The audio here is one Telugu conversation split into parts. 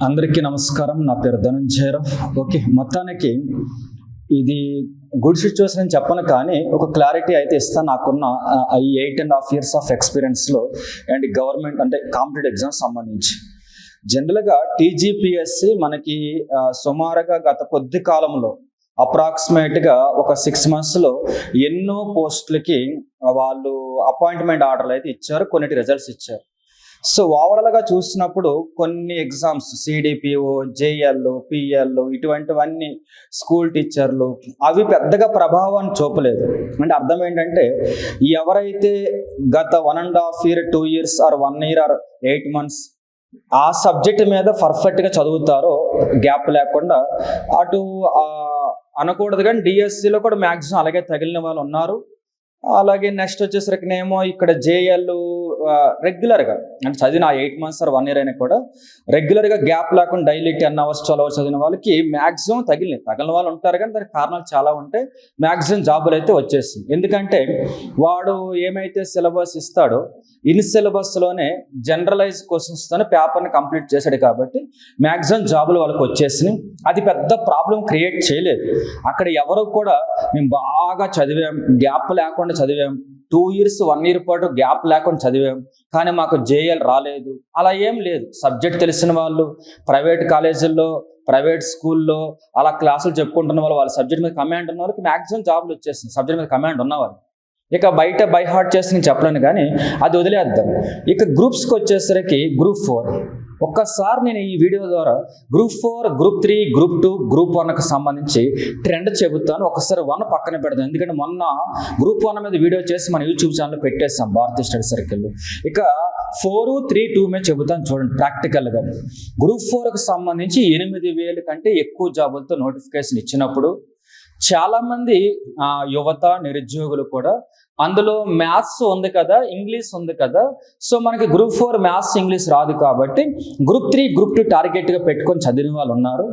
అందరికీ నమస్కారం. నా పేరు ధనంజయరావు. ఓకే, మొత్తానికి ఇది గుడ్ సిచ్యువేషన్ అని చెప్పను, కానీ ఒక క్లారిటీ అయితే ఇస్తాను. నాకున్న ఈ 8.5 years ఆఫ్ ఎక్స్పీరియన్స్లో అండ్ గవర్నమెంట్ అంటే కాంపిటేటివ్ ఎగ్జామ్స్ సంబంధించి జనరల్గా టీజీపీఎస్సి మనకి సుమారుగా గత కొద్ది కాలంలో అప్రాక్సిమేట్గా ఒక 6 monthsలో ఎన్నో పోస్టులకి వాళ్ళు అపాయింట్మెంట్ ఆర్డర్లు అయితే ఇచ్చారు, కొన్నిటి రిజల్ట్స్ ఇచ్చారు. సో ఓవరాల్గా చూసినప్పుడు కొన్ని ఎగ్జామ్స్ సిడిపిఓ, జేఎల్, పిఎల్ ఇటువంటివన్నీ స్కూల్ టీచర్లు అవి పెద్దగా ప్రభావాన్ని చూపలేదు. అంటే అర్థం ఏంటంటే ఎవరైతే గత 1.5 year, 2 years or 1 year or 8 months ఆ సబ్జెక్ట్ మీద పర్ఫెక్ట్గా చదువుతారో గ్యాప్ లేకుండా అటు అనకూడదు, కానీ డిఎస్సిలో కూడా మ్యాక్సిమం అలాగే తగిలిన వాళ్ళు ఉన్నారు. అలాగే నెక్స్ట్ వచ్చేసరికినేమో ఇక్కడ జేఎల్ రెగ్యులర్గా అంటే చదివిన 8 months ఆర్ 1 year అయినా కూడా రెగ్యులర్గా గ్యాప్ లేకుండా డైలీ 10 hours 12 hours చదివిన వాళ్ళకి మ్యాక్సిమం తగిలిన వాళ్ళు ఉంటారు, కానీ దానికి కారణాలు చాలా ఉంటాయి. మ్యాక్సిమం జాబులు అయితే వచ్చేసింది. ఎందుకంటే వాడు ఏమైతే సిలబస్ ఇస్తాడో ఇన్ సిలబస్లోనే జనరలైజ్ క్వశ్చన్స్తోనే పేపర్ని కంప్లీట్ చేశాడు కాబట్టి మ్యాక్సిమం జాబులు వాళ్ళకి వచ్చేసినాయి. అది పెద్ద ప్రాబ్లం క్రియేట్ చేయలేదు. అక్కడ ఎవరు కూడా మేము బాగా చదివాం, గ్యాప్ లేకుండా చదివాం, 2 years 1 year పాటు గ్యాప్ లేకుండా చదివాం, కానీ మాకు జేఎల్ రాలేదు, అలా ఏం లేదు. సబ్జెక్ట్ తెలిసిన వాళ్ళు ప్రైవేట్ కాలేజీల్లో, ప్రైవేట్ స్కూల్లో అలా క్లాసులు చెప్పుకుంటున్న వాళ్ళు, వాళ్ళ సబ్జెక్ట్ మీద కమాండ్ ఉన్న వాళ్ళకి మ్యాక్సిమం జాబులు వచ్చేసింది, సబ్జెక్ట్ మీద కమాండ్ ఉన్నవాళ్ళు. ఇక బయట బై హార్ట్ చేసి నేను చెప్పలేను, కానీ అది వదిలేద్దాం. ఇక గ్రూప్స్కి వచ్చేసరికి Group 4 ఒక్కసారి నేను ఈ వీడియో ద్వారా Group 4, Group 3, Group 2, Group 1కి సంబంధించి ట్రెండ్ చెబుతాను. ఒకసారి 1 పక్కన పెడదాం, ఎందుకంటే మొన్న Group 1 మీద వీడియో చేసి మన యూట్యూబ్ ఛానల్లో పెట్టేస్తాం, భారతీయ స్టడీ సర్కిల్. ఇక 4, 3, 2 మీద చెబుతాను చూడండి ప్రాక్టికల్గా. Group 4కి సంబంధించి 8,000 కంటే ఎక్కువ జాబులతో నోటిఫికేషన్ ఇచ్చినప్పుడు చాలామంది యువత, నిరుద్యోగులు కూడా అందులో మ్యాథ్స్ ఉంది కదా, ఇంగ్లీష్ ఉంది కదా, సో మనకి Group 4 మ్యాథ్స్ ఇంగ్లీష్ రాదు కాబట్టి Group 3, Group 2 టార్గెట్గా పెట్టుకొని చదివిన వాళ్ళు ఉన్నారు.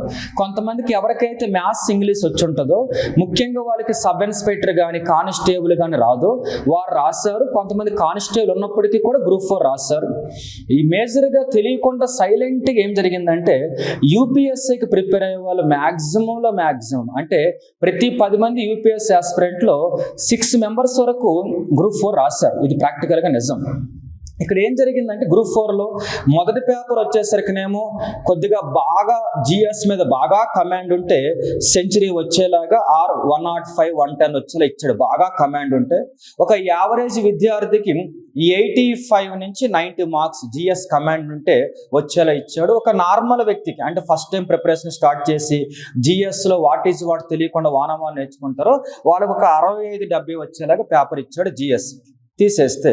కొంతమందికి ఎవరికైతే మ్యాథ్స్ ఇంగ్లీష్ వచ్చి ఉంటుందో, ముఖ్యంగా వాళ్ళకి సబ్ ఇన్స్పెక్టర్ కానీ కానిస్టేబుల్ కానీ రాదో వారు రాశారు. కొంతమంది కానిస్టేబుల్ ఉన్నప్పటికీ కూడా Group 4 రాశారు. ఈ మేజర్గా తెలియకుండా సైలెంట్గా ఏం జరిగిందంటే యూపీఎస్సీకి ప్రిపేర్ అయ్యే వాళ్ళు మ్యాక్సిమం అంటే ప్రతి 10 మంది యూపీఎస్సీ ఆస్పిరెంట్లో 6 members వరకు Group 4 రాశారు. ఇది ప్రాక్టికల్గా నిజం. ఇక్కడ ఏం జరిగిందంటే Group 4లో మొదటి పేపర్ వచ్చేసరికినేమో కొద్దిగా బాగా జిఎస్ మీద బాగా కమాండ్ ఉంటే సెంచరీ వచ్చేలాగా ఆర్ 105, 110 వచ్చేలా ఇచ్చాడు. బాగా కమాండ్ ఉంటే ఒక యావరేజ్ విద్యార్థికి 85 నుంచి 90 మార్క్స్ జిఎస్ కమాండ్ ఉంటే వచ్చేలా ఇచ్చాడు. ఒక నార్మల్ వ్యక్తికి అంటే ఫస్ట్ టైం ప్రిపరేషన్ స్టార్ట్ చేసి జిఎస్లో వాట్ తెలియకుండా వానమాలు నేర్చుకుంటారో వాళ్ళకి ఒక 65-70 వచ్చేలాగా పేపర్ ఇచ్చాడు. జిఎస్ తీసేస్తే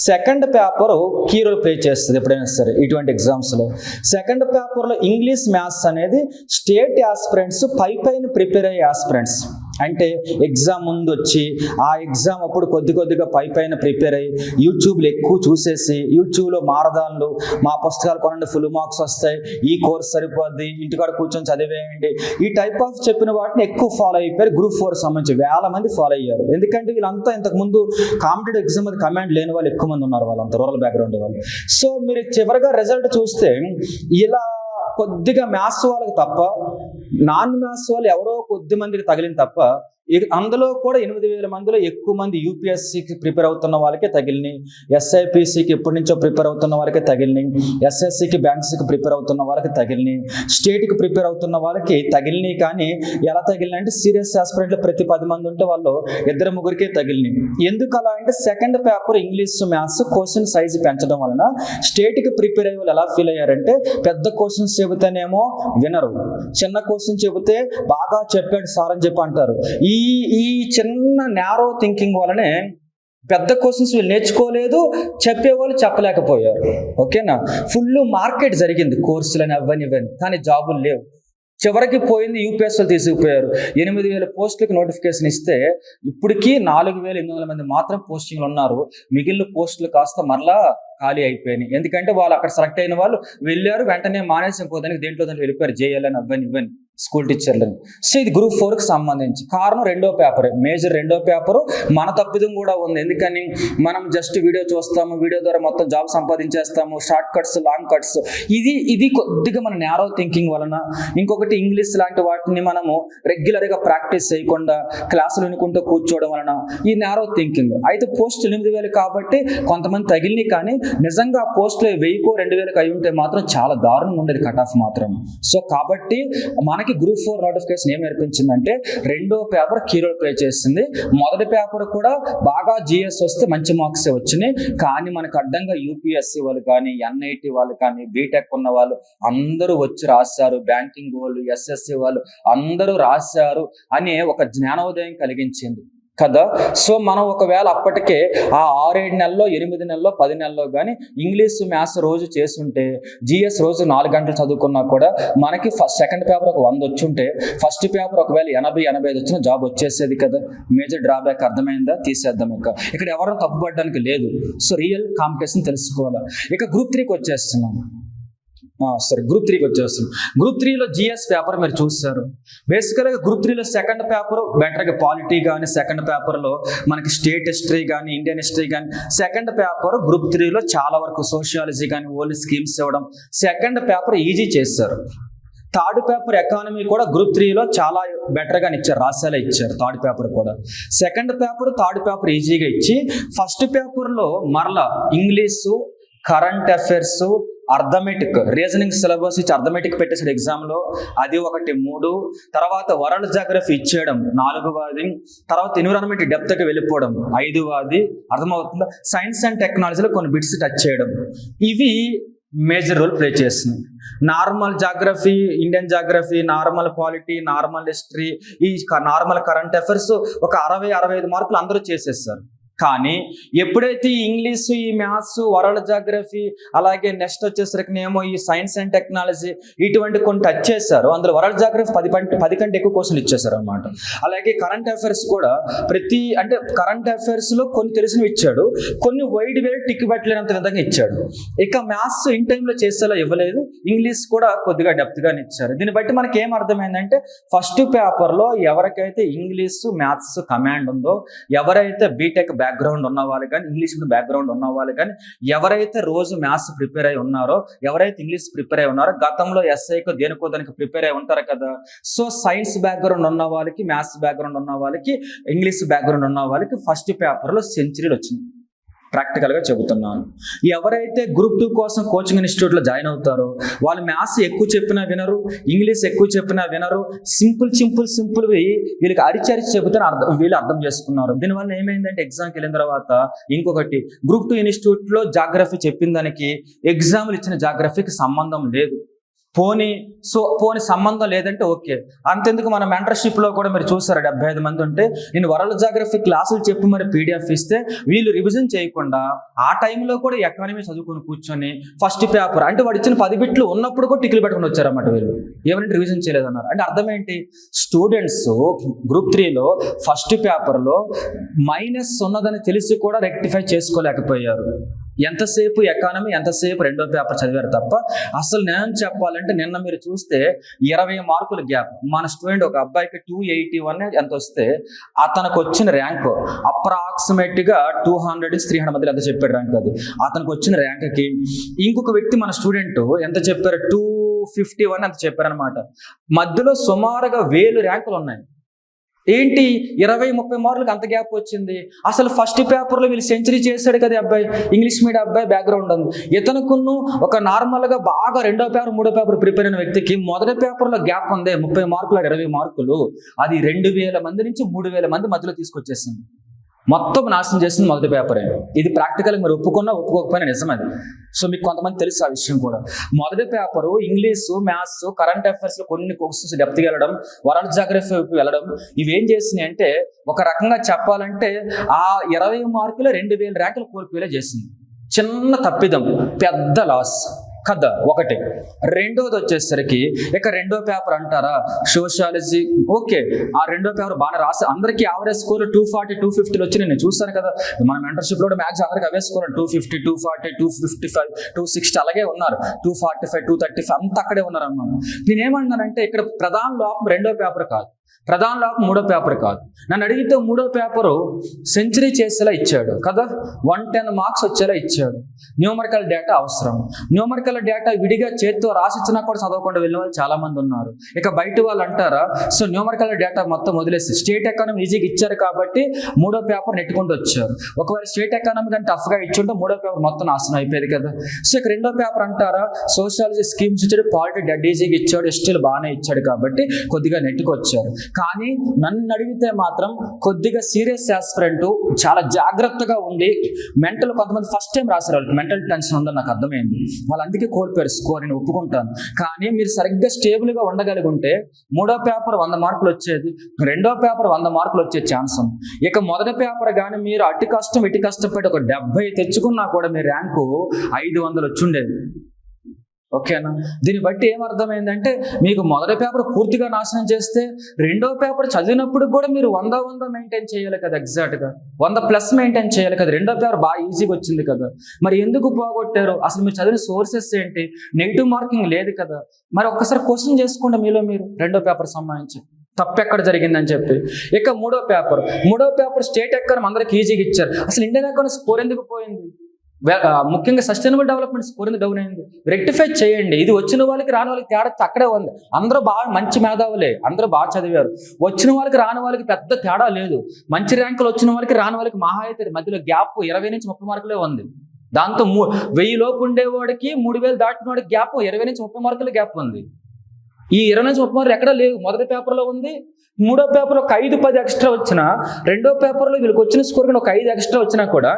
second paper key role play చేస్తుంది ఎప్పుడైనా సరే ఇటువంటి ఎగ్జామ్స్లో. సెకండ్ పేపర్లో ఇంగ్లీష్ మ్యాథ్స్ అనేది స్టేట్ ఆస్పిరెంట్స్ పైన ప్రిపేర్ అయ్యే ఆస్పిరెంట్స్ అంటే ఎగ్జామ్ ముందు వచ్చి ఆ ఎగ్జామ్ అప్పుడు కొద్దిగా పైన ప్రిపేర్ అయ్యి యూట్యూబ్లో ఎక్కువ చూసేసి యూట్యూబ్లో మారదాన్లు మా పుస్తకాలు కొనండి ఫుల్ మార్క్స్ వస్తాయి, ఈ కోర్స్ సరిపోద్ది, ఇంటికాడ కూర్చొని చదివేయండి, ఈ టైప్ ఆఫ్ చెప్పిన వాటిని ఎక్కువ ఫాలో అయిపోయారు. Group 4 సంబంధించి 1000 మంది ఫాలో అయ్యారు. ఎందుకంటే వీళ్ళంతా ఇంతకుముందు కాంపిటేటివ్ ఎగ్జామ్ అది కమాండ్ లేని వాళ్ళు ఎక్కువ మంది ఉన్నారు, వాళ్ళంతా రూరల్ బ్యాక్గ్రౌండ్ వాళ్ళు. సో మీరు చివరిగా రిజల్ట్ చూస్తే ఇలా కొద్దిగా మ్యాథ్స్ వాళ్ళకి తప్ప నాన్ మ్యాథ్స్ వాళ్ళు ఎవరో కొద్ది మందికి తగిలిన తప్ప అందులో కూడా 8,000 మందిలో ఎక్కువ మంది యూపీఎస్సీకి ప్రిపేర్ అవుతున్న వాళ్ళకే తగిలినాయి, ఎస్ఐపిసికి ఎప్పటి నుంచో ప్రిపేర్ అవుతున్న వాళ్ళకే తగిలినాయి, ఎస్ఎస్సికి బ్యాంక్స్కి ప్రిపేర్ అవుతున్న వాళ్ళకి తగిలినాయి, స్టేట్కి ప్రిపేర్ అవుతున్న వాళ్ళకి తగిలినాయి. కానీ ఎలా తగిలినాయి అంటే సీరియస్ ఆస్పిరెంట్లు ప్రతి 10 మంది ఉంటే వాళ్ళు 2-3కే తగిలినాయి. ఎందుకు అలా అంటే second paper English maths question size పెంచడం వలన స్టేట్కి ప్రిపేర్ అయ్యే వాళ్ళు ఎలా ఫీల్ అయ్యారంటే పెద్ద క్వశ్చన్స్ చెబితేనేమో వినరు, చిన్న క్వశ్చన్ చెబితే బాగా చెప్పాడు సార్ అని చెప్పి అంటారు. ఈ చిన్న నారో థింకింగ్ వలనే పెద్ద క్వశ్చన్స్ వీళ్ళు నేర్చుకోలేదు, చెప్పేవాళ్ళు చెప్పలేకపోయారు. ఓకేనా, ఫుల్ మార్కెట్ జరిగింది కోర్సులని అవన్నీ, కానీ జాబులు లేవు. చివరికి పోయింది యూపీఎస్సీలు తీసుకుపోయారు. 8,000 పోస్టులకు నోటిఫికేషన్ ఇస్తే ఇప్పటికీ 4,800 మంది మాత్రం పోస్టింగ్లు ఉన్నారు. మిగిలిన పోస్టులు కాస్త మరలా ఖాళీ అయిపోయినాయి. ఎందుకంటే వాళ్ళు అక్కడ సెలెక్ట్ అయిన వాళ్ళు వెళ్ళారు, వెంటనే మానేసి ఇంకో దానికి దేంట్లో వెళ్ళిపోయారు, జేఎల్ అని అవన్నీ. స్కూల్ టీచర్లని. సో ఇది గ్రూప్ 4కి సంబంధించి. కారణం రెండో పేపర్, మేజర్ రెండో పేపరు. మన తప్పిదం కూడా ఉంది. ఎందుకని మనం జస్ట్ వీడియో చూస్తాము, వీడియో ద్వారా మొత్తం జాబ్ సంపాదించేస్తాము, షార్ట్ కట్స్, లాంగ్ కట్స్. ఇది కొద్దిగా మన నేరో థింకింగ్ వలన. ఇంకొకటి ఇంగ్లీష్ లాంటి వాటిని మనము రెగ్యులర్గా ప్రాక్టీస్ చేయకుండా క్లాసులు వినుకుంటూ కూర్చోవడం వలన ఈ నేరో థింకింగ్. అయితే పోస్టులు 8,000 కాబట్టి కొంతమంది తగిలినాయి, కానీ నిజంగా పోస్టులు 1000కో 2,000 అయి ఉంటే మాత్రం చాలా దారుణంగా ఉండేది కట్ ఆఫ్ మాత్రం. సో కాబట్టి మనకి గ్రూప్ 4 నోటిఫికేషన్ ఏం నేర్పించిందంటే రెండో పేపర్ కీ రోల్ ప్లే చేసింది. మొదటి పేపర్ కూడా బాగా జిఎస్ వస్తే మంచి మార్క్స్ వచ్చినాయి, కానీ మనకు అడ్డంగా యూపీఎస్సీ వాళ్ళు కానీ, ఎన్ఐటి వాళ్ళు కానీ, బీటెక్ ఉన్న వాళ్ళు అందరూ వచ్చి రాశారు, బ్యాంకింగ్ వాళ్ళు, ఎస్ఎస్సి వాళ్ళు అందరూ రాశారు అనే ఒక జ్ఞానోదయం కలిగించింది కదా. సో మనం ఒకవేళ అప్పటికే ఆ 6-7 నెలల్లో, 8 నెలల్లో, 10 నెలల్లో కానీ ఇంగ్లీష్ మ్యాథ్స్ రోజు చేస్తుంటే, జిఎస్ రోజు 4 గంటలు చదువుకున్నా కూడా మనకి సెకండ్ పేపర్ ఒక 100 వచ్చుంటే ఫస్ట్ పేపర్ ఒకవేళ 80-85 వచ్చిన జాబ్ వచ్చేసేది కదా. మేజర్ డ్రాబ్యాక్ అర్థమైందా? తీసేద్దాం. ఇక్కడ ఎవరో తప్పుపడడానికి లేదు. సో రియల్ కాంపిటీషన్ తెలుసుకోవాలి. ఇక గ్రూప్ 3కి వచ్చేస్తున్నాం. గ్రూప్ 3కి వచ్చేస్తున్నాం. గ్రూప్ 3లో జిఎస్ పేపర్ మీరు చూస్తారు. బేసికల్గా గ్రూప్ 3లో సెకండ్ పేపర్ బెటర్గా పాలిటీ కానీ, సెకండ్ పేపర్లో మనకి స్టేట్ హిస్టరీ కానీ, ఇండియన్ హిస్టరీ కానీ, సెకండ్ పేపర్ గ్రూప్ 3లో చాలా వరకు సోషియాలజీ కానీ, ఓల్డ్ స్కీమ్స్ ఇవ్వడం సెకండ్ పేపర్ ఈజీ చేస్తారు. థర్డ్ పేపర్ ఎకానమీ కూడా గ్రూప్ 3లో చాలా బెటర్గా ఇచ్చారు, రాసేలా ఇచ్చారు. థర్డ్ పేపర్ కూడా సెకండ్ పేపర్, థర్డ్ పేపర్ ఈజీగా ఇచ్చి ఫస్ట్ పేపర్లో మరలా English, current affairs, arithmetic, reasoning syllabus ఇచ్చి అర్థమెటిక్ పెట్టేసాడు ఎగ్జామ్లో. అది ఒకటి 3. తర్వాత వరల్డ్ జాగ్రఫీ ఇచ్చేయడం 4వది. తర్వాత ఎన్విరాన్మెంట్ డెప్త్కి వెళ్ళిపోవడం 5వది. అర్థమవుతుందా? సైన్స్ అండ్ టెక్నాలజీలో కొన్ని బిట్స్ టచ్ చేయడం. ఇవి మేజర్ రోల్ ప్లే చేస్తుంది. Normal geography, Indian geography, normal polity, normal history, ఈ నార్మల్ కరెంట్ అఫైర్స్ ఒక 60-65 మార్కులు అందరూ చేసేస్తారు. కానీ ఎప్పుడైతే ఈ ఇంగ్లీషు, ఈ మ్యాథ్స్, వరల్డ్ జాగ్రఫీ, అలాగే నెక్స్ట్ వచ్చేసరికి ఏమో ఈ సైన్స్ అండ్ టెక్నాలజీ ఇటువంటి కొన్ని టచ్ చేశారు. అందులో వరల్డ్ జాగ్రఫీ 10 కంటే ఎక్కువ క్వశ్చన్లు ఇచ్చేసారు అనమాట. అలాగే కరెంట్ అఫైర్స్ కూడా అంటే కరెంట్ అఫైర్స్లో కొన్ని తెలిసినవి ఇచ్చాడు, కొన్ని వైడ్ టిక్ పెట్టలేనంత విధంగా ఇచ్చాడు. ఇక మ్యాథ్స్ ఇన్ టైంలో చేసేలా ఇవ్వలేదు, ఇంగ్లీష్ కూడా కొద్దిగా డెప్త్గానే ఇచ్చారు. దీన్ని బట్టి మనకి ఏం అర్థమైందంటే ఫస్ట్ పేపర్లో ఎవరికైతే ఇంగ్లీషు, మ్యాథ్స్ కమాండ్ ఉందో, ఎవరైతే బీటెక్ బ్యాక్గ్రౌండ్ ఉన్న వాళ్ళు కానీ, ఇంగ్లీష్ బ్యాక్గ్రౌండ్ ఉన్న వాళ్ళు కానీ, ఎవరైతే రోజు మ్యాథ్స్ ప్రిపేర్ అయి ఉన్నారో, ఎవరైతే ఇంగ్లీష్ ప్రిపేర్ అయి ఉన్నారో, గతంలో ఎస్ఐకో దేనికో దానికి ప్రిపేర్ అయి ఉంటారు కదా. సో సైన్స్ బ్యాక్గ్రౌండ్ ఉన్న వాళ్ళకి, మ్యాథ్స్ బ్యాక్గ్రౌండ్ ఉన్న వాళ్ళకి, ఇంగ్లీష్ బ్యాక్గ్రౌండ్ ఉన్న వాళ్ళకి ఫస్ట్ పేపర్లో సెంచరీలు వచ్చినాయి. ప్రాక్టికల్గా చెబుతున్నాను. ఎవరైతే గ్రూప్ 2 కోసం కోచింగ్ ఇన్స్టిట్యూట్లో జాయిన్ అవుతారో వాళ్ళు మ్యాథ్స్ ఎక్కువ చెప్పినా వినరు, ఇంగ్లీష్ ఎక్కువ చెప్పినా వినరు. సింపుల్ వీళ్ళకి అరిచి చెబితే వీళ్ళు అర్థం చేసుకున్నారు. దీనివల్ల ఏమైందంటే ఎగ్జామ్కి వెళ్ళిన తర్వాత ఇంకొకటి, గ్రూప్ 2 ఇన్స్టిట్యూట్లో జాగ్రఫీ చెప్పిన దానికి ఎగ్జామ్లు ఇచ్చిన జాగ్రఫీకి సంబంధం లేదు. పోనీ సంబంధం లేదంటే ఓకే. అంతెందుకు మన మెంటర్షిప్లో కూడా మీరు చూసారు 75 మంది ఉంటే నేను వరల్డ్ జాగ్రఫీ క్లాసులు చెప్పి మరి పీడిఎఫ్ ఇస్తే వీళ్ళు రివిజన్ చేయకుండా ఆ టైంలో కూడా ఎకానమీ చదువుకొని కూర్చొని ఫస్ట్ పేపర్ అంటే వాడు ఇచ్చిన 10 బిట్లు ఉన్నప్పుడు కూడా టిక్లు పెట్టుకుని వచ్చారన్నమాట. వీళ్ళు ఏమంటే రివిజన్ చేయలేదన్నారు. అంటే అర్థం ఏంటి? స్టూడెంట్స్ గ్రూప్ 3లో ఫస్ట్ పేపర్లో మైనస్ ఉన్నదని తెలిసి కూడా రెక్టిఫై చేసుకోలేకపోయారు. ఎంతసేపు ఎకానమీ, ఎంతసేపు రెండో పేపర్ చదివారు తప్ప. అసలు నేను చెప్పాలంటే నిన్న మీరు చూస్తే 20 మార్కుల గ్యాప్. మన స్టూడెంట్ ఒక అబ్బాయికి 281 ఎంత వస్తే అతనికి వచ్చిన ర్యాంక్ అప్రాక్సిమేట్గా 200-300 మధ్యలో ఎంత చెప్పాడు ర్యాంక్. అది అతనికి వచ్చిన ర్యాంక్కి ఇంకొక వ్యక్తి మన స్టూడెంట్ ఎంత చెప్పారు, 251 ఎంత చెప్పారనమాట. మధ్యలో సుమారుగా 1000 ర్యాంకులు ఉన్నాయి. ఏంటి 20-30 మార్కులకు అంత గ్యాప్ వచ్చింది? అసలు ఫస్ట్ పేపర్లో వీళ్ళు సెంచరీ చేశాడు కదా అబ్బాయి, ఇంగ్లీష్ మీడియం అబ్బాయి, బ్యాక్గ్రౌండ్ ఉంది. ఇతనుకును ఒక నార్మల్గా బాగా రెండో పేపర్, మూడో పేపర్ ప్రిపేర్ అయిన వ్యక్తికి మొదటి పేపర్లో గ్యాప్ ఉంది 30 మార్కులు, 20 మార్కులు. అది 2000 మంది నుంచి 3000 మంది మధ్యలో తీసుకొచ్చేసింది. మొత్తం నాశనం చేసింది మొదటి పేపరే. ఇది ప్రాక్టికల్గా మీరు ఒప్పుకోకపోయినా నిజం అది. సో మీకు కొంతమంది తెలుసు ఆ విషయం కూడా. మొదటి పేపరు ఇంగ్లీషు, మ్యాథ్స్, కరెంట్ అఫైర్స్లో కొన్ని క్వశ్చన్స్ డెప్త్గా వెళ్ళడం, వరల్డ్ జాగ్రఫీ వెళ్ళడం, ఇవేం చేసినాయి అంటే ఒక రకంగా చెప్పాలంటే ఆ 20 మార్కులు 2000 ర్యాంకులు కోల్పోయేలా చేసింది. చిన్న తప్పిదం, పెద్ద లాస్. కదా ఒకటి. రెండోది వచ్చేసరికి ఇక రెండో పేపర్ అంటారా సోషాలజీ. ఓకే, ఆ రెండో పేపర్ బాగా రాసి అందరికీ యావరేజ్ స్కోర్ 240 250 వచ్చి నేను చూస్తాను కదా, మన మెంటర్షిప్ లో మ్యాథ్స్ అందరికి అవే స్కోర్ 250 240 255 260 అలాగే ఉన్నారు, 245 235 అంతా అక్కడే ఉన్నారు అన్నమాట. నేనేమన్నానంటే ఇక్కడ ప్రధాన లోపం రెండో పేపర్ కాదు, ప్రధాన లోపం మూడో పేపర్ కాదు. నన్ను అడిగితే మూడో పేపరు సెంచరీ చేసేలా ఇచ్చాడు కదా, 110 మార్క్స్ వచ్చేలా ఇచ్చాడు. న్యూమరికల్ డేటా అవసరం. న్యూమరికల్ డేటా విడిగా చేతితో రాసిచ్చినా కూడా చదవకుండా వెళ్ళిన వాళ్ళు చాలా మంది ఉన్నారు. ఇక బయట వాళ్ళు అంటారా, సో న్యూమరికల్ డేటా మొత్తం వదిలేసి స్టేట్ ఎకానమీ ఈజీగా ఇచ్చారు కాబట్టి మూడో పేపర్ నెట్టుకుంటూ వచ్చారు. ఒకవేళ స్టేట్ ఎకానమీ కానీ టఫ్గా ఇచ్చుంటే మూడో పేపర్ మొత్తం నాశనం అయిపోయేది కదా. సో ఇక రెండో పేపర్ అంటారా సోషాలజీ స్కీమ్స్ ఇచ్చాడు, పాలిటీ డెడ్ ఈజీగా ఇచ్చాడు, హిస్టరీలు బాగానే ఇచ్చాడు కాబట్టి కొద్దిగా నెట్టుకొచ్చారు. కానీ నన్ను అడిగితే మాత్రం కొద్దిగా సీరియస్ ఆస్పిరెంట్ చాలా జాగ్రత్తగా ఉండి మెంటల్, కొంతమంది ఫస్ట్ టైం రాశారు, వాళ్ళకి మెంటల్ టెన్షన్ ఉందని నాకు అర్థమైంది, వాళ్ళు అందుకే కోల్పోయారు స్కోర్, నేను ఒప్పుకుంటాను. కానీ మీరు సరిగ్గా స్టేబుల్గా ఉండగలిగి ఉంటే మూడో పేపర్ 100 మార్కులు వచ్చేది, రెండో పేపర్ 100 మార్కులు వచ్చే ఛాన్స్ ఉంది. ఇక మొదటి పేపర్ కానీ మీరు అటు కష్టం ఇటు కష్టపడి ఒక 70 తెచ్చుకున్నా కూడా మీ ర్యాంకు 500 వచ్చుండేది. ఓకేనా? దీన్ని బట్టి ఏమర్థమైందంటే మీకు మొదటి పేపర్ పూర్తిగా నాశనం చేస్తే రెండో పేపర్ చదివినప్పుడు కూడా మీరు 100 మెయింటైన్ చేయాలి కదా, ఎగ్జాక్ట్గా 100+ మెయింటైన్ చేయాలి కదా. రెండో పేపర్ బాగా ఈజీగా వచ్చింది కదా, మరి ఎందుకు పోగొట్టారు? అసలు మీరు చదివిన సోర్సెస్ ఏంటి? నెగిటివ్ మార్కింగ్ లేదు కదా. మరి ఒక్కసారి క్వశ్చన్ చేసుకోండి మీలో మీరు, రెండో పేపర్ సంబంధించి తప్పెక్కడ జరిగిందని చెప్పి. ఇక మూడో పేపర్ స్టేట్ ఎకానమీ అందరికి ఈజీగా ఇచ్చారు, అసలు ఇండియన్ ఎకానమీ స్కోర్ ఎందుకు పోయింది? ముఖ్యంగా సస్టైనబుల్ డెవలప్మెంట్ స్కోర్ ఎందుకు డౌన్ అయింది? రెక్టిఫై చేయండి. ఇది వచ్చిన వాళ్ళకి రాని వాళ్ళకి తేడా అక్కడే ఉంది. అందరూ బాగా మంచి మేధావులే, అందరూ బాగా చదివారు. వచ్చిన వాళ్ళకి రాని వాళ్ళకి పెద్ద తేడా లేదు. మంచి ర్యాంకులు వచ్చిన వాళ్ళకి రాని వాళ్ళకి మహా అయితే మధ్యలో గ్యాప్ 20 నుంచి 30 మార్కులే ఉంది. దాంతో 1000 లోపు ఉండేవాడికి 3000 దాటిన వాడికి గ్యాప్ 20 నుంచి 30 మార్కుల గ్యాప్ ఉంది. ఈ 20 నుంచి 30 మార్కులు ఎక్కడ లేవు, మొదటి పేపర్లో ఉంది. మూడో పేపర్లో ఒక 5-10 ఎక్స్ట్రా వచ్చినా, రెండో పేపర్లో వీళ్ళకి వచ్చిన స్కోర్ కూడా ఒక 5 ఎక్స్ట్రా వచ్చినా కూడా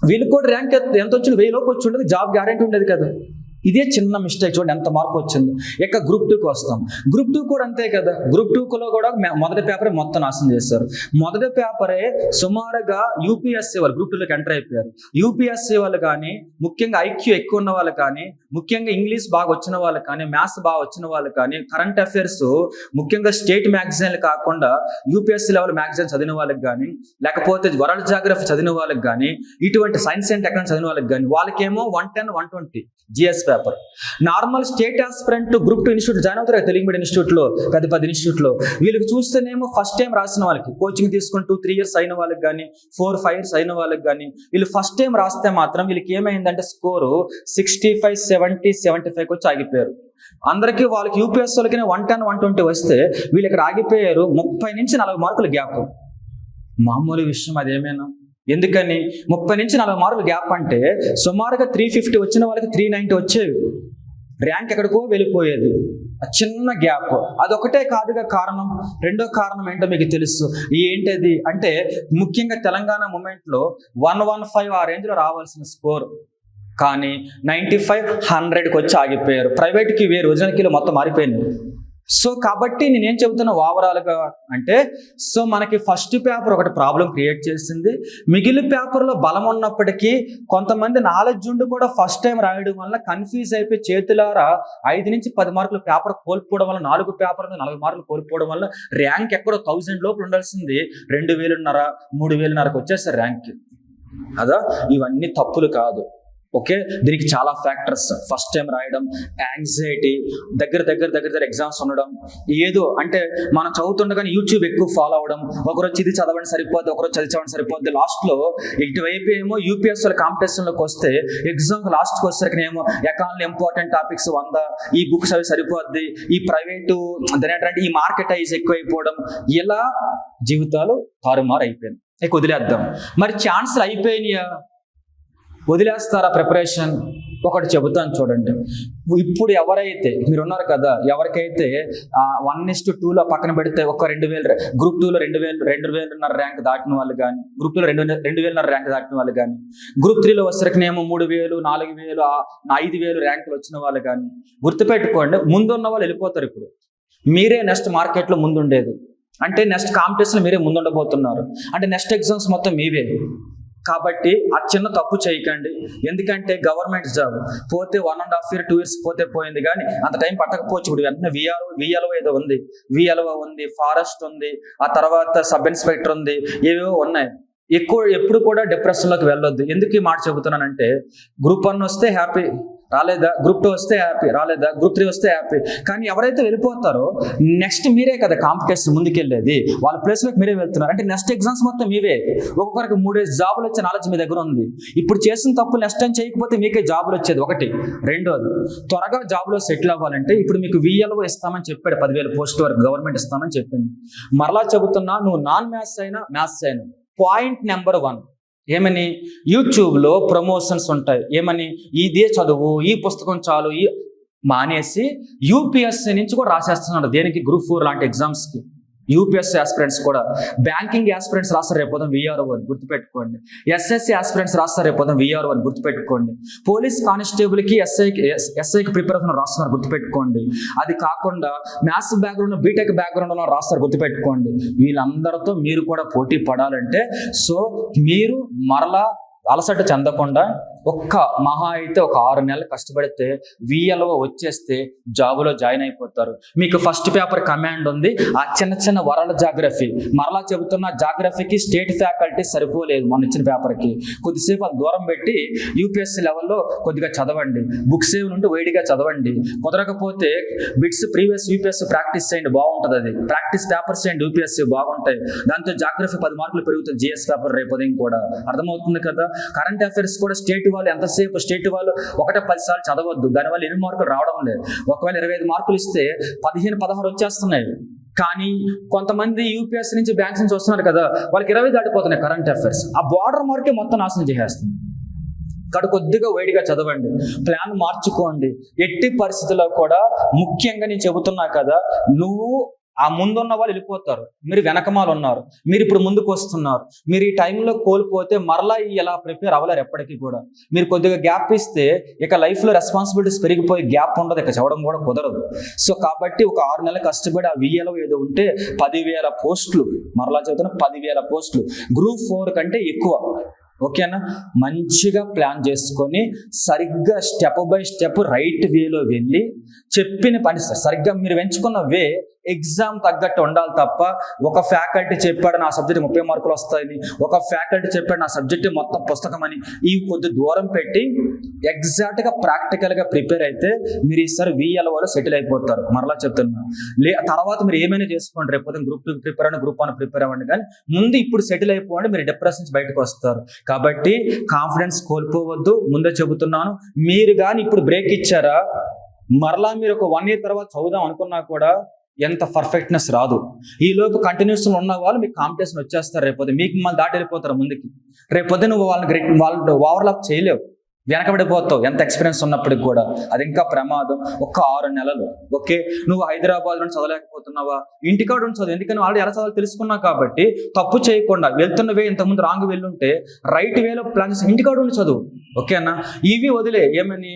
వీళ్ళకి కూడా ర్యాంక్ ఎంత వచ్చింది, 1000 లోపు వచ్చి ఉండదు, జాబ్ గ్యారెంటీ ఉండేది కదా. ఇదే చిన్న మిస్టేక్. చూడండి ఎంత మార్పు వచ్చింది. ఇక గ్రూప్ 2కి వస్తాం. గ్రూప్ 2 కూడా అంతే కదా. గ్రూప్ 2లో కూడా మొదటి పేపరే మొత్తం నాశనం చేస్తారు. మొదటి పేపరే సుమారుగా యూపీఎస్సీ వాళ్ళు గ్రూప్ 2లోకి ఎంటర్ అయిపోయారు. యూపీఎస్సీ వాళ్ళు కానీ, ముఖ్యంగా ఐక్యూ ఎక్కువ ఉన్న వాళ్ళు కానీ, ముఖ్యంగా ఇంగ్లీష్ బాగా వచ్చిన వాళ్ళు కానీ, మ్యాథ్స్ బాగా వచ్చిన వాళ్ళు కానీ, కరెంట్ అఫైర్స్ ముఖ్యంగా స్టేట్ మ్యాగజైన్లు కాకుండా యూపీఎస్సీ లెవెల్ మ్యాగజైన్ చదివిన వాళ్ళకి కానీ, లేకపోతే వరల్డ్ జాగ్రఫీ చదివిన వాళ్ళకి కానీ, ఇటువంటి సైన్స్ అండ్ టెక్నాలజీ చదివిన వాళ్ళకి కానీ, వాళ్ళకేమో 110 120 GS paper. Normal state aspirant group 2 institute join అవుతారు, తెలుగు మీడియం ఇన్స్టిట్యూట్లో, పెద్ద ఇన్స్టిట్యూట్లో. వీళ్ళకి చూస్తేనేమో ఫస్ట్ టైం రాసిన వాళ్ళకి, కోచింగ్ తీసుకుని 2-3 years అయిన వాళ్ళకి కానీ, 4-5 years అయిన వాళ్ళకి కానీ, వీళ్ళు ఫస్ట్ టైం రాస్తే మాత్రం వీళ్ళకి ఏమైందంటే స్కోరు 65 70 75 వచ్చి ఆగిపోయారు. అందరికీ వాళ్ళకి యూపీఎస్ వాళ్ళకి 110 120 వస్తే వీళ్ళు ఇక్కడ ఆగిపోయారు. 30 నుంచి 40 మార్కుల గ్యాప్. మామూలు విషయం అదేమైనా? ఎందుకని 30 నుంచి 40 మార్కుల గ్యాప్ అంటే సుమారుగా 350 వచ్చిన వాళ్ళకి 390 వచ్చేవి. ర్యాంక్ ఎక్కడికో వెళ్ళిపోయేది. చిన్న గ్యాప్. అదొకటే కాదుగా కారణం. రెండో కారణం ఏంటో మీకు తెలుసు. ఏంటది అంటే ముఖ్యంగా తెలంగాణ మూమెంట్లో 115 ఆ రేంజ్లో రావాల్సిన స్కోర్ కానీ 95 100కి వచ్చి ఆగిపోయారు. ప్రైవేట్కి వేరు, ఒరిజినల్కి మొత్తం మారిపోయినాయి. సో కాబట్టి నేనేం చెబుతున్నా ఓవరాల్గా అంటే, సో మనకి ఫస్ట్ పేపర్ ఒకటి ప్రాబ్లం క్రియేట్ చేసింది. మిగిలిన పేపర్లో బలం ఉన్నప్పటికీ కొంతమంది నాలెడ్జ్ ఉండి కూడా ఫస్ట్ టైం రాయడం వల్ల కన్ఫ్యూజ్ అయిపోయి చేతులారా 5 నుంచి 10 మార్కులు పేపర్ కోల్పోవడం వల్ల, 4 పేపర్ 40 మార్కులు కోల్పోవడం వల్ల ర్యాంక్ ఎక్కడో 1000 లోపల ఉండాల్సింది 2500 3000కి వచ్చేసారు ర్యాంక్. అదా, ఇవన్నీ తప్పులు కాదు. ఓకే, దీనికి చాలా ఫ్యాక్టర్స్. ఫస్ట్ టైం రాయడం, యాంగ్జైటీ, దగ్గర ఎగ్జామ్స్ ఉండడం, ఏదో అంటే మనం చదువుతుండగానే యూట్యూబ్ ఎక్కువ ఫాలో అవడం, ఒకరోజు ఇది చదవండి సరిపోద్ది, ఒకరోజు చదవండి సరిపోద్ది. లాస్ట్లో ఇటువైపు ఏమో యూపీఎస్ వాళ్ళ కాంపిటీషన్లోకి వస్తే ఎగ్జామ్ లాస్ట్కి వచ్చేసరికి ఏమో ఎకానమీ ఇంపార్టెంట్ టాపిక్స్ 100, ఈ బుక్స్ అవి సరిపోద్ది, ఈ ప్రైవేటు దాని ఈ మార్కెటైజ్ ఎక్కువ అయిపోవడం, ఇలా జీవితాలు తారుమారు అయిపోయింది. ఇక వదిలేద్దాం. మరి ఛాన్సులు అయిపోయినాయా? వదిలేస్తారా ప్రిపరేషన్? ఒకటి చెబుతాను చూడండి. ఇప్పుడు ఎవరైతే మీరు ఉన్నారు కదా, ఎవరికైతే 1:2లో పక్కన పెడితే ఒక 2000 గ్రూప్ 2లో 2000 ర్యాంక్ దాటిన వాళ్ళు కానీ, గ్రూప్ 2లో 2000 ర్యాంక్ దాటిన వాళ్ళు కానీ, గ్రూప్ 3లో వచ్చేసరికినేమో 3000 4000 5000 ర్యాంకులు వచ్చిన వాళ్ళు కానీ, గుర్తుపెట్టుకోండి, ముందున్న వాళ్ళు వెళ్ళిపోతారు. ఇప్పుడు మీరే నెక్స్ట్ మార్కెట్లో ముందుండేది. అంటే నెక్స్ట్ కాంపిటీషన్ మీరే ముందుండబోతున్నారు. అంటే నెక్స్ట్ ఎగ్జామ్స్ మొత్తం మీవే. కాబట్టి ఆ చిన్న తప్పు చేయకండి. ఎందుకంటే గవర్నమెంట్ జాబ్ పోతే 1.5 year 2 years పోతే పోయింది, కానీ అంత టైం పట్టకపోవచ్చు. ఇప్పుడు వెంటనే విఎల్ఓ ఏదో ఉంది, విఎల్ఓ ఉంది, ఫారెస్ట్ ఉంది, ఆ తర్వాత సబ్ ఇన్స్పెక్టర్ ఉంది, ఏవేవో ఉన్నాయి. ఎప్పుడు కూడా డిప్రెషన్లోకి వెళ్ళొద్దు. ఎందుకు ఈ మాట చెబుతున్నానంటే, గ్రూప్ 1 వస్తే హ్యాపీ, రాలేదా, గ్రూప్ 2 వస్తే హ్యాపీ, రాలేదా, గ్రూప్ 3 వస్తే హ్యాపీ. కానీ ఎవరైతే వెళ్ళిపోతారో నెక్స్ట్ మీరే కదా కాంపిటీషన్ ముందుకెళ్ళేది, వాళ్ళ ప్లేస్లోకి మీరే వెళ్తున్నారు అంటే నెక్స్ట్ ఎగ్జామ్స్ మొత్తం మీవే. ఒక్కొక్కరికి 3 జాబులు వచ్చే నాలెడ్జ్ మీ దగ్గర ఉంది. ఇప్పుడు చేసిన తప్పు నెక్స్ట్ టైం చేయకపోతే మీకే జాబులు వచ్చేది ఒకటి. రెండోది, త్వరగా జాబ్లో సెటిల్ అవ్వాలంటే ఇప్పుడు మీకు విఎల్ఓ ఇస్తామని చెప్పాడు, 10,000 పోస్ట్ వరకు గవర్నమెంట్ ఇస్తామని చెప్పింది. మరలా చెబుతున్నా, నువ్వు నాన్ మ్యాథ్స్ అయినా మ్యాథ్స్ అయినా, పాయింట్ నెంబర్ 1 ఏమని, యూట్యూబ్లో ప్రమోషన్స్ ఉంటాయి. ఏమని, ఇదే చదువు, ఈ పుస్తకం చాలు, ఈ మానేసి యూపీఎస్సీ నుంచి కూడా రాసేస్తున్నాడు. దేనికి, గ్రూప్ 4 లాంటి ఎగ్జామ్స్కి. యూపీఎస్సీ ఆస్పిరెంట్స్ కూడా, బ్యాంకింగ్ ఆస్పిరెంట్స్ రాస్తారు రేపోదాం విఆర్ఓ అని గుర్తుపెట్టుకోండి. ఎస్ఎస్సీ ఆస్పిరెంట్స్ రాస్తారు రేపోదాం విఆర్ఓ అని గుర్తుపెట్టుకోండి. పోలీస్ కానిస్టేబుల్కి ఎస్ఐకి ప్రిపరేషన్ రాస్తున్నారు గుర్తుపెట్టుకోండి. అది కాకుండా మ్యాథ్స్ బ్యాక్గ్రౌండ్, బీటెక్ బ్యాక్గ్రౌండ్ రాస్తారు గుర్తుపెట్టుకోండి. వీళ్ళందరితో మీరు కూడా పోటీ పడాలంటే సో మీరు మరలా అలసట చెందకుండా మహా అయితే ఒక 6 నెలలు కష్టపడితే విఎల్ఓ వచ్చేస్తే జాబులో జాయిన్ అయిపోతారు. మీకు ఫస్ట్ పేపర్ కమాండ్ ఉంది, ఆ చిన్న వరల్డ్ జాగ్రఫీ. మరలా చెబుతున్న, జాగ్రఫీకి స్టేట్ ఫ్యాకల్టీ సరిపోలేదు మొన్న ఇచ్చిన పేపర్కి. కొద్దిసేపు అది దూరం పెట్టి యూపీఎస్సీ లెవెల్లో కొద్దిగా చదవండి, బుక్స్ ఏమి నుండి వైడిగా చదవండి. కుదరకపోతే బిట్స్ ప్రీవియస్ యూపీఎస్సీ ప్రాక్టీస్ చేయండి, బాగుంటుంది. అది ప్రాక్టీస్ పేపర్స్ చేయండి, యూపీఎస్సీ బాగుంటాయి. దాంతో జాగ్రఫీ 10 మార్కులు పెరుగుతుంది, జిఎస్ పేపర్ రేపు కూడా. అర్థమవుతుంది కదా. కరెంట్ అఫైర్స్ కూడా స్టేట్ వాళ్ళు ఎంతసేపు, స్టేట్ వాళ్ళు 1-10 సార్లు చదవద్దు, దానివల్ల 8 మార్కులు రావడం లేదు. ఒకవేళ 25 మార్కులు ఇస్తే 15-16 వచ్చేస్తున్నాయి. కానీ కొంతమంది యూపీఎస్సీ నుంచి బ్యాంక్స్ నుంచి వస్తున్నారు కదా, వాళ్ళకి 20 దాటిపోతున్నాయి కరెంట్ అఫైర్స్. ఆ బార్డర్ మార్కే మొత్తం నాశనం చేసేస్తుంది. ఇక్కడ కొద్దిగా వైడిగా చదవండి, ప్లాన్ మార్చుకోండి. ఎట్టి పరిస్థితుల్లో కూడా, ముఖ్యంగా నేను చెబుతున్నా కదా, నువ్వు ఆ ముందున్న వాళ్ళు వెళ్ళిపోతారు, మీరు వెనకమాలు ఉన్నారు, మీరు ఇప్పుడు ముందుకు వస్తున్నారు. మీరు ఈ టైంలో కోల్పోతే మరలా ఇలా ప్రిపేర్ అవ్వలేరు ఎప్పటికీ కూడా. మీరు కొద్దిగా గ్యాప్ ఇస్తే ఇక లైఫ్లో రెస్పాన్సిబిలిటీస్ పెరిగిపోయి గ్యాప్ ఉండదు, ఇక చదవడం కూడా కుదరదు. సో కాబట్టి ఒక 6 నెలలు కష్టపడి ఆ విఏలో ఏదో ఉంటే 10,000 పోస్టులు, మరలా చదువుతున్న 10,000 పోస్టులు గ్రూప్ 4 కంటే ఎక్కువ. ఓకేనా, మంచిగా ప్లాన్ చేసుకొని సరిగ్గా స్టెప్ బై స్టెప్ రైట్ వేలో వెళ్ళి చెప్పిన పని సరిగ్గా మీరు ఎంచుకున్న వే ఎగ్జామ్ తగ్గట్టు ఉండాలి తప్ప, ఒక ఫ్యాకల్టీ చెప్పాడు నా సబ్జెక్ట్ 30 మార్కులు వస్తాయని, ఒక ఫ్యాకల్టీ చెప్పాడు నా సబ్జెక్ట్ మొత్తం పుస్తకం అని, ఈ కొద్ది దూరం పెట్టి ఎగ్జాక్ట్గా ప్రాక్టికల్గా ప్రిపేర్ అయితే మీరు ఈసారి విఎల్ఓలో సెటిల్ అయిపోతారు. మరలా చెప్తున్నా, తర్వాత మీరు ఏమైనా చేసుకోండి, రేపు గ్రూప్ 2 ప్రిపేర్ అవ్వండి, గ్రూప్ 1 ప్రిపేర్ అవ్వండి, కానీ ముందు ఇప్పుడు సెటిల్ అయిపోండి, మీరు డిప్రెషన్ నుంచి బయటకు వస్తారు. కాబట్టి కాన్ఫిడెన్స్ కోల్పోవద్దు. ముందే చెబుతున్నాను, మీరు కానీ ఇప్పుడు బ్రేక్ ఇచ్చారా, మరలా మీరు ఒక 1 year తర్వాత చదువుదాం అనుకున్నా కూడా ఎంత పర్ఫెక్ట్నెస్ రాదు. ఈ లోపు కంటిన్యూస్ ఉన్న వాళ్ళు మీకు కాంపిటీషన్ వచ్చేస్తారు. రేపొద్దు మీకు మిమ్మల్ని దాటి వెళ్ళిపోతారు ముందుకి. రేపొద్దు నువ్వు వాళ్ళు ఓవర్లాప్ చేయలేవు, వెనకబడిపోతావు ఎంత ఎక్స్పీరియన్స్ ఉన్నప్పటికి కూడా. అది ఇంకా ప్రమాదం. ఒక 6 నెలలు ఓకే, నువ్వు హైదరాబాద్ నుండి చదవలేకపోతున్నావా, ఇంటికాడ ఉండి చదువు. ఎందుకని వాళ్ళు ఎలా చదవాలి తెలుసుకున్నావు కాబట్టి తప్పు చేయకుండా వెళ్తున్న వే ఇంతకుముందు రాంగ్ వెళ్ళుంటే రైట్ వేలో ప్లాన్ చేసి ఇంటికాడ ఉండి చదువు. ఓకేనా, ఇవి వదిలే ఏమని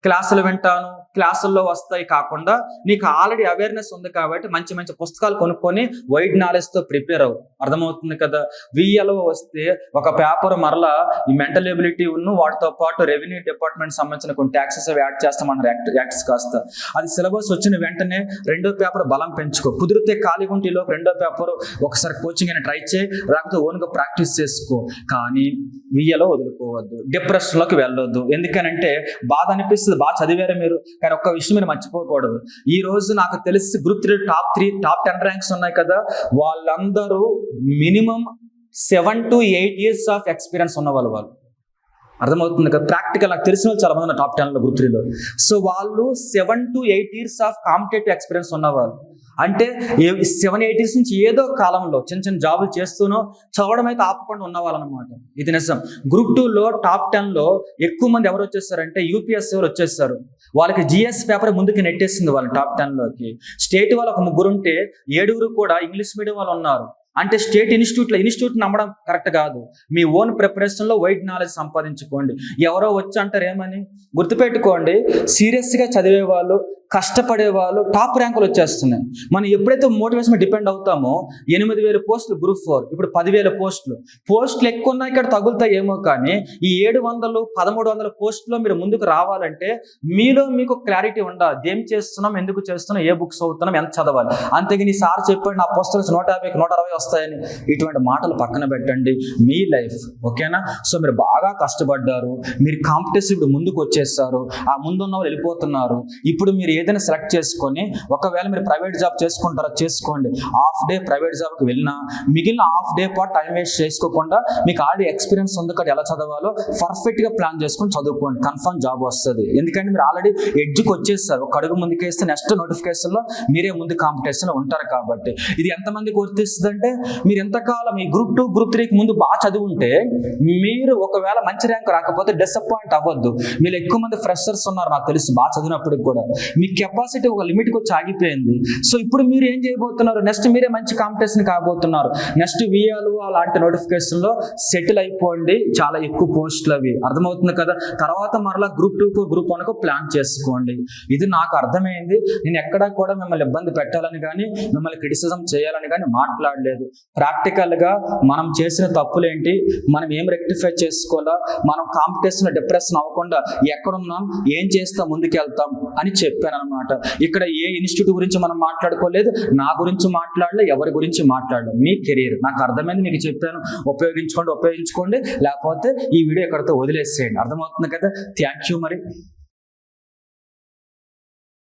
క్లాసులు వింటాను, క్లాసుల్లో వస్తాయి కాకుండా నీకు ఆల్రెడీ అవేర్నెస్ ఉంది కాబట్టి మంచి మంచి పుస్తకాలు కొనుక్కొని వైడ్ నాలెడ్జ్తో ప్రిపేర్ అవ్వు. అర్థమవుతుంది కదా. విఎల్ఓ వస్తే ఒక పేపర్ మరలా ఈ మెంటల్ ఎబిలిటీ ఉన్న వాటితో పాటు రెవెన్యూ డిపార్ట్మెంట్ సంబంధించిన కొన్ని ట్యాక్సెస్ అవి యాడ్ చేస్తామన్నారు, యాక్ట్స్ కాస్త. అది సిలబస్ వచ్చిన వెంటనే 2వ పేపర్ బలం పెంచుకో. కుదిరితే ఖాళీ గుంటిలో 2వ పేపర్ ఒకసారి కోచింగ్ అయినా ట్రై చేయి, లేకపోతే ఓన్గా ప్రాక్టీస్ చేసుకో. కానీ విఎల్ఓ వదులుకోవద్దు, డిప్రెషన్లోకి వెళ్ళొద్దు. ఎందుకనంటే బాధ అనిపిస్తుంది, బాగా చదివారు మీరు, కానీ ఒక్క విషయం మీరు మర్చిపోకూడదు. ఈ రోజు నాకు తెలిసి గ్రూప్ 3 టాప్ 10 ర్యాంక్స్ ఉన్నాయి కదా, వాళ్ళందరూ minimum 7 to 8 years of experience ఉన్న వాళ్ళు. అర్థమవుతుంది కదా. ప్రాక్టికల్ నాకు తెలిసిన వాళ్ళు చాలా మంది ఉన్నారు టాప్ 10లో గ్రూప్ 3లో. సో వాళ్ళు 7 to 8 years of competitive experience ఉన్నవాళ్ళు. అంటే 7-8 years నుంచి ఏదో కాలంలో చిన్న జాబులు చేస్తూనో చదవడం అయితే ఆపకుండా ఉన్నవాళ్ళు అనమాట. ఇది నిజం. గ్రూప్ 2లో టాప్ 10లో ఎక్కువ మంది ఎవరు వచ్చేస్తారంటే యూపీఎస్సీ వాళ్ళు వచ్చేస్తారు. వాళ్ళకి జిఎస్ పేపర్ ముందుకు నెట్టేసింది వాళ్ళు టాప్ 10లోకి. స్టేట్ వాళ్ళు ఒక 3 ఉంటే 7 కూడా ఇంగ్లీష్ మీడియం వాళ్ళు ఉన్నారు. అంటే స్టేట్ ఇన్స్టిట్యూట్ నమ్మడం కరెక్ట్ కాదు. మీ ఓన్ ప్రిపరేషన్లో వైడ్ నాలెడ్జ్ సంపాదించుకోండి. ఎవరో వచ్చి అంటారు ఏమని గుర్తుపెట్టుకోండి. సీరియస్గా చదివే వాళ్ళు, కష్టపడే వాళ్ళు టాప్ ర్యాంకులు వచ్చేస్తున్నాయి. మనం ఎప్పుడైతే మోటివేషన్ మీద డిపెండ్ అవుతామో 8,000 పోస్టులు గ్రూప్ 4, ఇప్పుడు 10,000 పోస్టులు ఎక్కువ ఉన్నాయి, ఇక్కడ తగులుతాయి ఏమో. కానీ ఈ 700, 1,300 పోస్టులో మీరు ముందుకు రావాలంటే మీలో మీకు క్లారిటీ ఉండాలి. ఏం చేస్తున్నాం, ఎందుకు చేస్తున్నాం, ఏ బుక్స్ అవుతున్నాం, ఎంత చదవాలి. అంతేగాని సార్ చెప్పాడు నా పుస్తకాలు 150కి 160 వస్తాయని ఇటువంటి మాటలు పక్కన పెట్టండి. మీ లైఫ్ ఓకేనా. సో మీరు బాగా కష్టపడ్డారు, మీరు కాంపిటీషన్ ఇప్పుడు ముందుకు వచ్చేస్తారు, ఆ ముందున్న వాళ్ళు వెళ్ళిపోతున్నారు. ఇప్పుడు మీరు ఏదైనా సెలెక్ట్ చేసుకొని, ఒకవేళ మీరు ప్రైవేట్ జాబ్ చేసుకుంటారా చేసుకోండి, హాఫ్ డే ప్రైవేట్ జాబ్కి వెళ్ళినా మిగిలిన హాఫ్ డే పాటు టైం వేస్ట్ చేసుకోకుండా మీకు ఆల్రెడీ ఎక్స్పీరియన్స్ ఉంది కదా ఎలా చదవాలో పర్ఫెక్ట్గా ప్లాన్ చేసుకొని చదువుకోండి, కన్ఫర్మ్ జాబ్ వస్తుంది. ఎందుకంటే మీరు ఆల్రెడీ ఎడ్జ్కి వచ్చేస్తారు. ఒక అడుగు ముందుకు వేస్తే నెక్స్ట్ నోటిఫికేషన్లో మీరే ముందు కాంపిటీషన్లో ఉంటారు. కాబట్టి ఇది ఎంతమందికి వర్తిస్తుంది అంటే, మీరు ఎంతకాలం మీ గ్రూప్ 2, గ్రూప్ 3కి ముందు బాగా చదువుంటే మీరు ఒకవేళ మంచి ర్యాంక్ రాకపోతే డిసప్పాయింట్ అవ్వద్దు. మీరు ఎక్కువ మంది ఫ్రెషర్స్ ఉన్నారు నాకు తెలుసు, బాగా చదివినప్పటికి కూడా మీ కెపాసిటీ ఒక లిమిట్కి వచ్చి ఆగిపోయింది. సో ఇప్పుడు మీరు ఏం చేయబోతున్నారు, నెక్స్ట్ మీరే మంచి కాంపిటీషన్ కాబోతున్నారు. నెక్స్ట్ విఆలు అలాంటి నోటిఫికేషన్లో సెటిల్ అయిపోండి, చాలా ఎక్కువ పోస్టులు అవి అర్థమవుతుంది కదా. తర్వాత మరలా గ్రూప్ 2కు గ్రూప్ 1కు ప్లాన్ చేసుకోండి. ఇది నాకు అర్థమైంది. నేను ఎక్కడా కూడా మిమ్మల్ని ఇబ్బంది పెట్టాలని కానీ మిమ్మల్ని క్రిటిసిజం చేయాలని కానీ మాట్లాడలేదు. ప్రాక్టికల్గా మనం చేసిన తప్పులేంటి, మనం ఏం రెక్టిఫై చేసుకోవాలా, మనం కాంపిటీషన్లో డిప్రెషన్ అవ్వకుండా ఎక్కడున్నాం, ఏం చేస్తాం, ముందుకెళ్తాం అని చెప్పాను అనమాట. ఇక్కడ ఏ ఇన్స్టిట్యూట్ గురించి మనం మాట్లాడుకోలేదు, నా గురించి మాట్లాడలే, ఎవరి గురించి మాట్లాడలేదు. మీ కెరీర్ నాకు అర్థమైంది, మీకు చెప్పాను. ఉపయోగించుకోండి, లేకపోతే ఈ వీడియో ఎక్కడితో వదిలేసేయండి. అర్థమవుతుంది కదా. థ్యాంక్ యూ మరి.